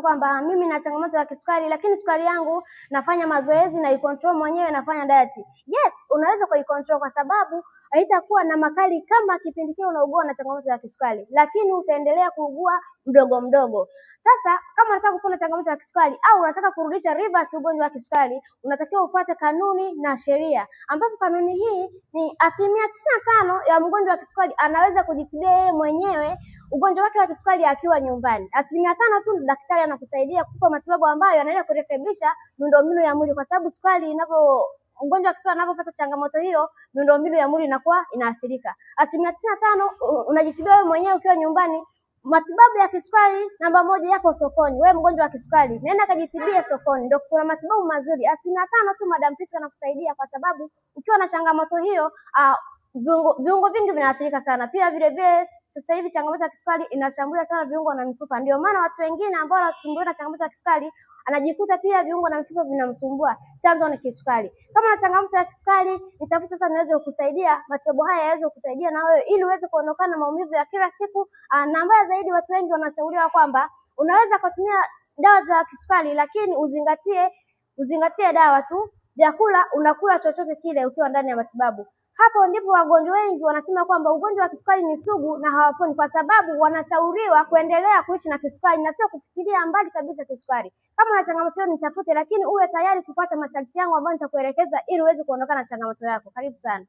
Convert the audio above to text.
kwamba mimi na changamoto ya kisukari, lakini sukari yangu nafanya mazoezi na ikontrol mwenyewe, nafanya diet. Yes, unaweza kuikontrol kwa sababu haitakuwa na makali kama kipindi kile unaugua na changamoto ya kisukari, lakini utaendelea kuugua mdogo mdogo. Sasa kama unataka kupona changamoto ya kisukari au unataka kurudisha reverse ugonjwa wa kisukari, unatakiwa ufuate kanuni na sheria, ambapo kanuni hii ni 95% ya mgonjwa wa kisukari anaweza kujitibia yeye mwenyewe ugonjwa wake wa kisukari akiwa nyumbani. 5% tu daktari anakusaidia kukupa matibabu ambayo yanaenda kurekebisha miundombinu ya mwili, kwa sababu mgonjwa wa kisukari anapopata changamoto hiyo, miundombinu ya mwili inakuwa inaathirika. 95% unajitibia wewe mwenyewe ukiwa nyumbani. Matibabu ya kisukari namba 1 yapo sokoni. Wewe mgonjwa wa kisukari, nenda kajitibia sokoni, ndio kuna matibabu mazuri. 5% tu Madam Priska anakusaidia, kwa sababu ukiwa na changamoto hiyo viungo vingi vinaathirika sana. Pia vile vile sasa hivi changamoto ya kisukari inashambulia sana viungo na mifupa. Ndio maana watu wengine ambao wanasumbuliwa na changamoto ya kisukari anajikuta pia viungo na mifupa vinamsumbua. Chanzo ni kisukari. Kama una changamoto ya kisukari, nitafuta sasa niweze kukusaidia, matibabu haya yaweze kukusaidia na wewe ili uweze kuondokana na maumivu ya kila siku. Na mbaya zaidi, watu wengi wanashauriwa kwamba unaweza kutumia dawa za kisukari, lakini uzingatie dawa tu. Vyakula unakula chochote kile ukiwa ndani ya matibabu. Hapo ndipo wagonjwa wengi wanasema kwamba ugonjwa wa kisukari ni sugu na hawaponi, kwa sababu wanashauriwa kuendelea kuishi na kisukari na sio kufikiria mbali kabisa kisukari. Kama una changamoto hiyo nitafute, lakini uwe tayari kupata masharti yangu ambayo nitakuelekeza ili uweze kuondokana na changamoto yako. Karibu sana.